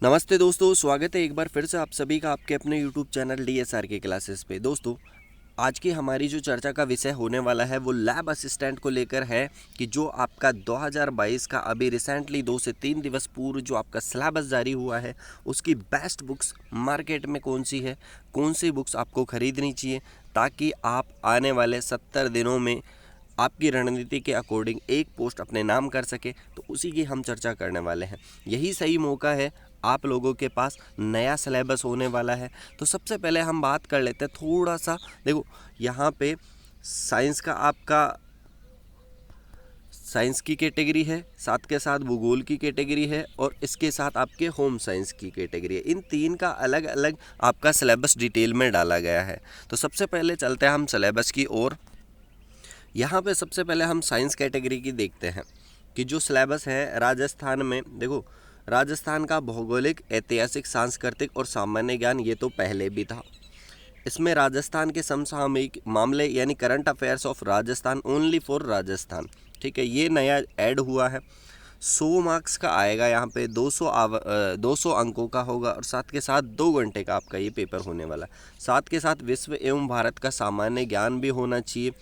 नमस्ते दोस्तों, स्वागत है एक बार फिर से आप सभी का आपके अपने यूट्यूब चैनल DSR के क्लासेस पे। दोस्तों, आज की हमारी जो चर्चा का विषय होने वाला है वो लैब असिस्टेंट को लेकर है कि जो आपका 2022 का अभी रिसेंटली 2 से 3 दिवस पूर्व जो आपका सिलेबस जारी हुआ है उसकी बेस्ट बुक्स मार्केट में कौन सी है, कौन सी बुक्स आपको खरीदनी चाहिए ताकि आप आने वाले 70 दिनों में आपकी रणनीति के अकॉर्डिंग एक पोस्ट अपने नाम कर सके। तो उसी की हम चर्चा करने वाले हैं। यही सही मौका है, आप लोगों के पास नया सिलेबस होने वाला है। तो सबसे पहले हम बात कर लेते हैं थोड़ा सा। देखो, यहाँ पे साइंस का आपका साइंस की कैटेगरी है, साथ के साथ भूगोल की कैटेगरी है और इसके साथ आपके होम साइंस की कैटेगरी है। इन तीन का अलग अलग आपका सिलेबस डिटेल में डाला गया है। तो सबसे पहले चलते हैं हम सिलेबस की ओर। यहाँ पे सबसे पहले हम साइंस कैटेगरी की देखते हैं कि जो सिलेबस है राजस्थान में। देखो, राजस्थान का भौगोलिक, ऐतिहासिक, सांस्कृतिक और सामान्य ज्ञान ये तो पहले भी था। इसमें राजस्थान के समसामयिक मामले यानी current affairs of Rajasthan only for Rajasthan, ठीक है, ये नया ऐड हुआ है। 100 मार्क्स का आएगा। यहाँ पे 200 अंकों का होगा और साथ के साथ 2 घंटे का आपका ये पेपर होने वाला है। साथ के साथ विश्व एवं भारत का सामान्य ज्ञान भी होना चाहिए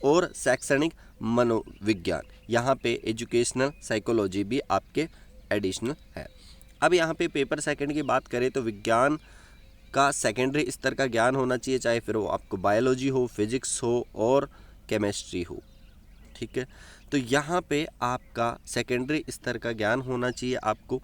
और शैक्षणिक मनोविज्ञान, यहाँ पे एजुकेशनल साइकोलॉजी भी आपके एडिशनल है। अब यहाँ पे पेपर सेकंड की बात करें तो विज्ञान का सेकेंडरी स्तर का ज्ञान होना चाहिए, चाहे फिर वो आपको बायोलॉजी हो, फिजिक्स हो और केमिस्ट्री हो, ठीक है। तो यहाँ पे आपका सेकेंडरी स्तर का ज्ञान होना चाहिए आपको।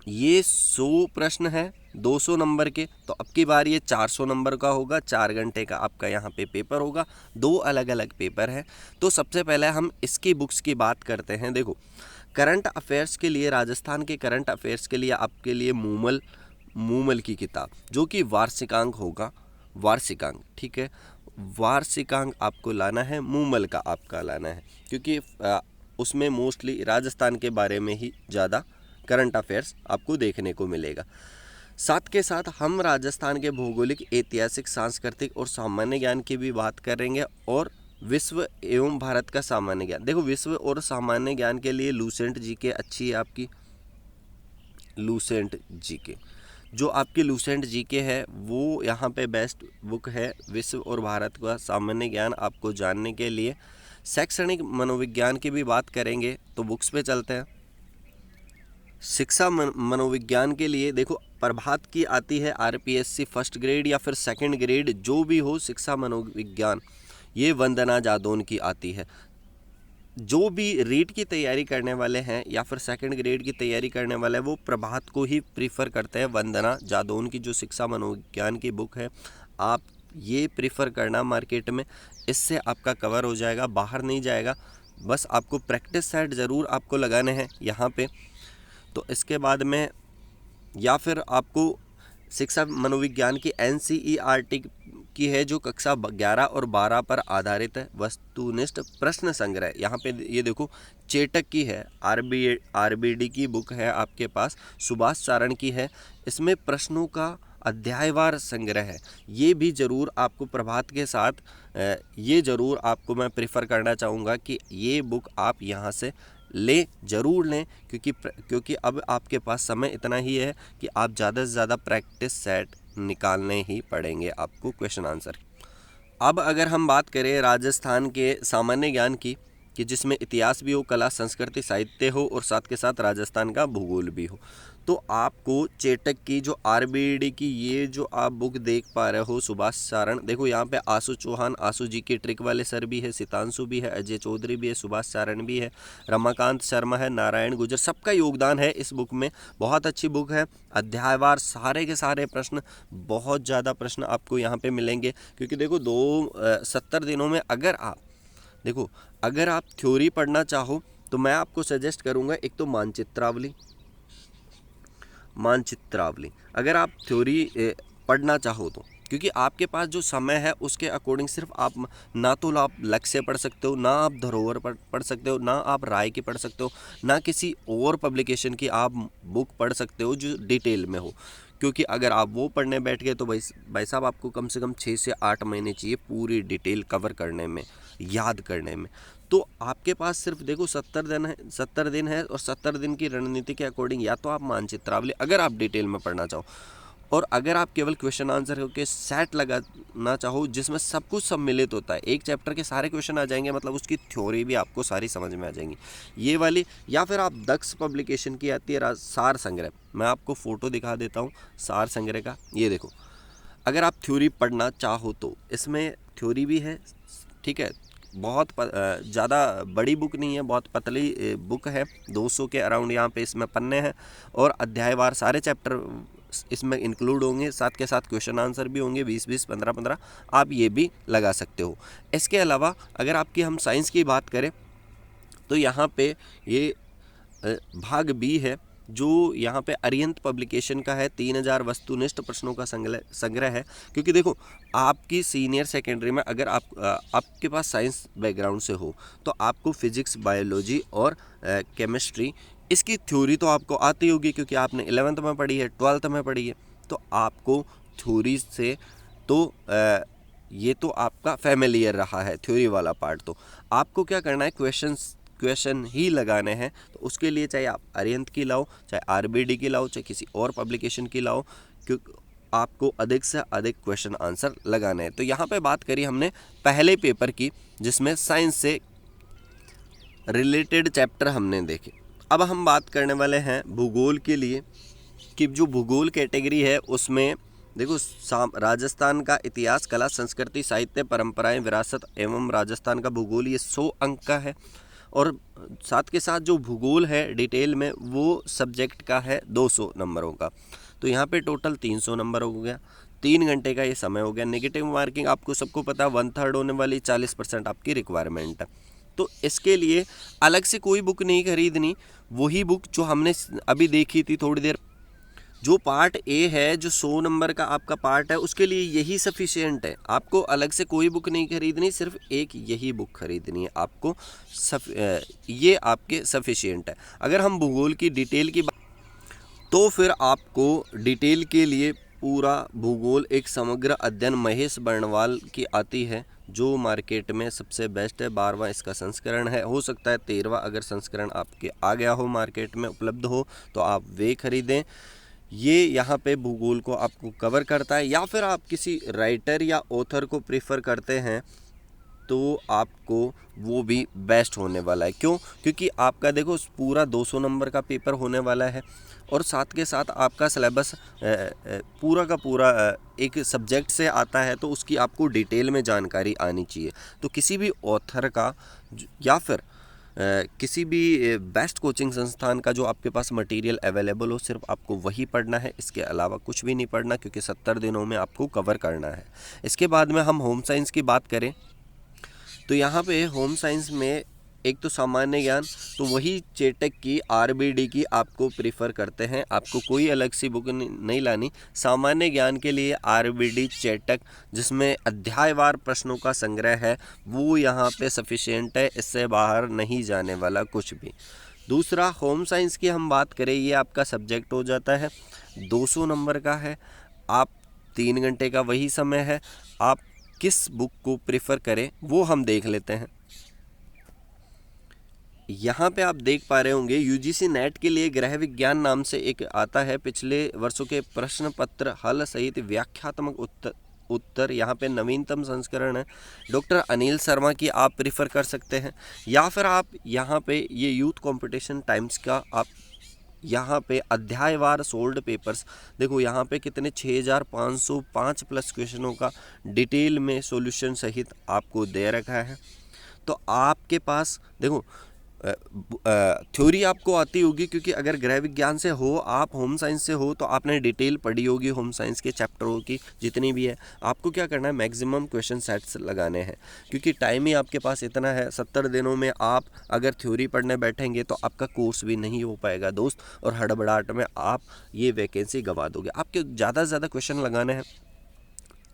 ये 100 प्रश्न है 200 नंबर के, तो अब की बार ये 400 नंबर का होगा। 4 घंटे का आपका यहाँ पे पेपर होगा। 2 अलग अलग पेपर हैं। तो सबसे पहले हम इसकी बुक्स की बात करते हैं। देखो, करंट अफेयर्स के लिए, राजस्थान के करंट अफेयर्स के लिए आपके लिए मूमल की किताब, जो कि वार्षिकांक होगा, वार्षिकांक, ठीक है। वार्षिकांक आपको लाना है, मूमल का आपका लाना है, क्योंकि उसमें मोस्टली राजस्थान के बारे में ही ज़्यादा करंट अफेयर्स आपको देखने को मिलेगा। साथ के साथ हम राजस्थान के भौगोलिक, ऐतिहासिक, सांस्कृतिक और सामान्य ज्ञान की भी बात करेंगे और विश्व एवं भारत का सामान्य ज्ञान। देखो, विश्व और सामान्य ज्ञान के लिए लूसेंट जीके अच्छी है आपकी। लूसेंट जीके, जो आपकी लूसेंट जीके है वो यहाँ पे बेस्ट बुक है विश्व और भारत का सामान्य ज्ञान आपको जानने के लिए। शैक्षणिक मनोविज्ञान की भी बात करेंगे तो बुक्स पे चलते हैं। शिक्षा मनोविज्ञान के लिए देखो, प्रभात की आती है RPSC फर्स्ट ग्रेड या फिर सेकंड ग्रेड, जो भी हो, शिक्षा मनोविज्ञान, ये वंदना जादौन की आती है। जो भी रीट की तैयारी करने वाले हैं या फिर सेकंड ग्रेड की तैयारी करने वाले हैं वो प्रभात को ही प्रीफर करते हैं। वंदना जादौन की जो शिक्षा मनोविज्ञान की बुक है, आप ये प्रीफर करना मार्केट में, इससे आपका कवर हो जाएगा, बाहर नहीं जाएगा। बस आपको प्रैक्टिस सेट ज़रूर आपको लगाने हैं यहाँ पे। तो इसके बाद में या फिर आपको शिक्षा मनोविज्ञान की NCERT की है, जो कक्षा 11 और 12 पर आधारित है। वस्तुनिष्ठ प्रश्न संग्रह, यहाँ पे ये देखो, चेटक की है, RBD की बुक है आपके पास, सुभाष चारण की है। इसमें प्रश्नों का अध्यायवार संग्रह है। ये भी ज़रूर आपको प्रभात के साथ, ये ज़रूर आपको मैं प्रेफर करना चाहूँगा कि ये बुक आप यहाँ से ज़रूर लें, क्योंकि अब आपके पास समय इतना ही है कि आप ज़्यादा से ज़्यादा प्रैक्टिस सेट निकालने ही पड़ेंगे आपको, क्वेश्चन आंसर। अब अगर हम बात करें राजस्थान के सामान्य ज्ञान की, कि जिसमें इतिहास भी हो, कला, संस्कृति, साहित्य हो और साथ के साथ राजस्थान का भूगोल भी हो, तो आपको चेटक की जो RBD की ये जो आप बुक देख पा रहे हो, सुभाष चारण, देखो यहाँ पे आशु चौहान, आशु जी के ट्रिक वाले सर भी है, सितांशु भी है, अजय चौधरी भी है, सुभाष चारण भी है, रमाकांत शर्मा है, नारायण गुजर, सबका योगदान है इस बुक में। बहुत अच्छी बुक है। अध्यायवार सारे के सारे प्रश्न, बहुत ज़्यादा प्रश्न आपको यहाँ पे मिलेंगे, क्योंकि देखो 70 दिनों में अगर आप थ्योरी पढ़ना चाहो तो मैं आपको सजेस्ट करूँगा, एक तो मानचित्रावली अगर आप थ्योरी पढ़ना चाहो तो, क्योंकि आपके पास जो समय है उसके अकॉर्डिंग सिर्फ आप, ना तो आप लक्ष्य पढ़ सकते हो, ना आप धरोहर पढ़ सकते हो, ना आप राय की पढ़ सकते हो, ना किसी और पब्लिकेशन की आप बुक पढ़ सकते हो जो डिटेल में हो। क्योंकि अगर आप वो पढ़ने बैठ गए तो भाई साहब आपको कम से कम 6 से 8 महीने चाहिए पूरी डिटेल कवर करने में, याद करने में। तो आपके पास सिर्फ देखो 70 दिन है और 70 दिन की रणनीति के अकॉर्डिंग या तो आप मानचित्रावली अगर आप डिटेल में पढ़ना चाहो, और अगर आप केवल क्वेश्चन आंसर के सेट लगाना चाहो जिसमें सब कुछ सम्मिलित होता है, एक चैप्टर के सारे क्वेश्चन आ जाएंगे, मतलब उसकी थ्योरी भी आपको सारी समझ में आ जाएंगी ये वाली। या फिर आप दक्ष पब्लिकेशन की आती है सार संग्रह, मैं आपको फ़ोटो दिखा देता हूँ सार संग्रह का, ये देखो। अगर आप थ्योरी पढ़ना चाहो तो इसमें थ्योरी भी है, ठीक है। बहुत ज़्यादा बड़ी बुक नहीं है, बहुत पतली बुक है, 200 के अराउंड यहाँ पे इसमें पन्ने हैं, और अध्यायवार सारे चैप्टर इसमें इंक्लूड होंगे, साथ के साथ क्वेश्चन आंसर भी होंगे 20-20, 15-15, आप ये भी लगा सकते हो। इसके अलावा अगर आपकी हम साइंस की बात करें तो यहाँ पे ये भाग बी है जो यहाँ पे अरिहंत पब्लिकेशन का है, 3000 वस्तुनिष्ठ प्रश्नों का संग्रह है। क्योंकि देखो आपकी सीनियर सेकेंडरी में अगर आपके पास साइंस बैकग्राउंड से हो तो आपको फिजिक्स, बायोलॉजी और केमिस्ट्री, इसकी थ्योरी तो आपको आती होगी क्योंकि आपने 11th में पढ़ी है, 12th में पढ़ी है, तो आपको थ्योरी से तो ये तो आपका फैमिलियर रहा है थ्योरी वाला पार्ट। तो आपको क्या करना है, क्वेश्चन ही लगाने हैं। तो उसके लिए चाहे आप अरिहंत की लाओ, चाहे आरबीडी की लाओ, चाहे किसी और पब्लिकेशन की लाओ, क्योंकि आपको अधिक से अधिक क्वेश्चन आंसर लगाने हैं। तो यहाँ पे बात करी हमने पहले पेपर की जिसमें साइंस से रिलेटेड चैप्टर हमने देखे। अब हम बात करने वाले हैं भूगोल के लिए कि जो भूगोल कैटेगरी है उसमें देखो राजस्थान का इतिहास, कला, संस्कृति, साहित्य, परंपराएं, विरासत एवं राजस्थान का भूगोल, ये 100 अंक का है। और साथ के साथ जो भूगोल है डिटेल में वो सब्जेक्ट का है 200 नंबरों का। तो यहाँ पे टोटल 300 नंबर हो गया, 3 घंटे का ये समय हो गया। नेगेटिव मार्किंग आपको सबको पता, 1/3 होने वाली, 40% आपकी रिक्वायरमेंट है। तो इसके लिए अलग से कोई बुक नहीं खरीदनी, वही बुक जो हमने अभी देखी थी थोड़ी देर, जो पार्ट ए है, जो 100 नंबर का आपका पार्ट है, उसके लिए यही सफिशिएंट है। आपको अलग से कोई बुक नहीं खरीदनी, सिर्फ एक यही बुक खरीदनी है आपको, ये आपके सफिशिएंट है। अगर हम भूगोल की डिटेल की बात, तो फिर आपको डिटेल के लिए पूरा भूगोल एक समग्र अध्ययन महेश बर्णवाल की आती है जो मार्केट में सबसे बेस्ट है। 12वां इसका संस्करण है, हो सकता है 13वां अगर संस्करण आपके आ गया हो, मार्केट में उपलब्ध हो तो आप वे खरीदें। ये यहाँ पे भूगोल को आपको कवर करता है। या फिर आप किसी राइटर या ऑथर को प्रेफर करते हैं तो आपको वो भी बेस्ट होने वाला है। क्यों? क्योंकि आपका देखो पूरा 200 नंबर का पेपर होने वाला है और साथ के साथ आपका सिलेबस पूरा का पूरा एक सब्जेक्ट से आता है, तो उसकी आपको डिटेल में जानकारी आनी चाहिए। तो किसी भी ऑथर का या फिर किसी भी बेस्ट कोचिंग संस्थान का जो आपके पास मटेरियल अवेलेबल हो, सिर्फ आपको वही पढ़ना है, इसके अलावा कुछ भी नहीं पढ़ना, क्योंकि 70 दिनों में आपको कवर करना है। इसके बाद में हम होम साइंस की बात करें तो यहाँ पे होम साइंस में एक तो सामान्य ज्ञान, तो वही चेटक की, आरबीडी की आपको प्रीफर करते हैं, आपको कोई अलग सी बुक नहीं लानी। सामान्य ज्ञान के लिए आरबीडी, चेटक जिसमें अध्यायवार प्रश्नों का संग्रह है, वो यहाँ पे सफिशिएंट है, इससे बाहर नहीं जाने वाला कुछ भी। दूसरा, होम साइंस की हम बात करें, ये आपका सब्जेक्ट हो जाता है, 200 नंबर का है, आप 3 घंटे का वही समय है। आप किस बुक को प्रेफर करें वो हम देख लेते हैं। यहाँ पे आप देख पा रहे होंगे यूजीसी नेट के लिए गृह विज्ञान नाम से एक आता है, पिछले वर्षों के प्रश्न पत्र हल सहित व्याख्यात्मक उत्तर यहाँ पे नवीनतम संस्करण है। डॉक्टर अनिल शर्मा की आप प्रेफर कर सकते हैं। या फिर आप यहाँ पे ये यूथ कंपटीशन टाइम्स का आप यहाँ पे अध्यायवार सोल्ड पेपर्स देखो, यहाँ पे कितने 6505 प्लस क्वेश्चनों का डिटेल में सॉल्यूशन सहित आपको दे रखा है। तो आपके पास देखो थ्योरी आपको आती होगी, क्योंकि अगर गृह विज्ञान से हो, आप होम साइंस से हो, तो आपने डिटेल पढ़ी होगी होम साइंस के चैप्टरों की जितनी भी है। आपको क्या करना है, मैक्सिमम क्वेश्चन सेट्स लगाने हैं, क्योंकि टाइम ही आपके पास इतना है। 70 दिनों में आप अगर थ्योरी पढ़ने बैठेंगे तो आपका कोर्स भी नहीं हो पाएगा दोस्त, और हड़बड़ाहट में आप ये वैकेंसी गंवा दोगे। आपके ज़्यादा से ज़्यादा क्वेश्चन लगाने हैं,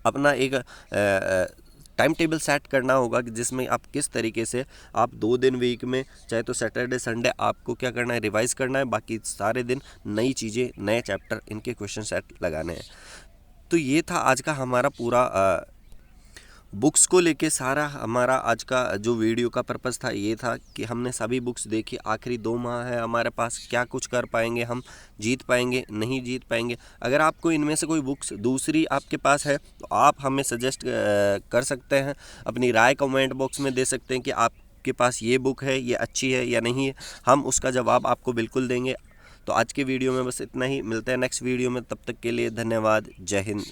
अपना एक टाइम टेबल सेट करना होगा कि जिसमें आप किस तरीके से आप 2 दिन वीक में, चाहे तो सैटरडे संडे आपको क्या करना है, रिवाइज करना है, बाकी सारे दिन नई चीज़ें, नए चैप्टर, इनके क्वेश्चन सेट लगाने हैं। तो ये था आज का हमारा पूरा बुक्स को लेके सारा हमारा आज का जो वीडियो का पर्पस था ये था कि हमने सभी बुक्स देखी। आखिरी 2 माह है हमारे पास, क्या कुछ कर पाएंगे हम, जीत पाएंगे नहीं जीत पाएंगे। अगर आपको इनमें से कोई बुक्स दूसरी आपके पास है तो आप हमें सजेस्ट कर सकते हैं, अपनी राय कमेंट बॉक्स में दे सकते हैं कि आपके पास ये बुक है, ये अच्छी है या नहीं है। हम उसका जवाब आपको बिल्कुल देंगे। तो आज के वीडियो में बस इतना ही, मिलते हैं नेक्स्ट वीडियो में, तब तक के लिए धन्यवाद। जय हिंद।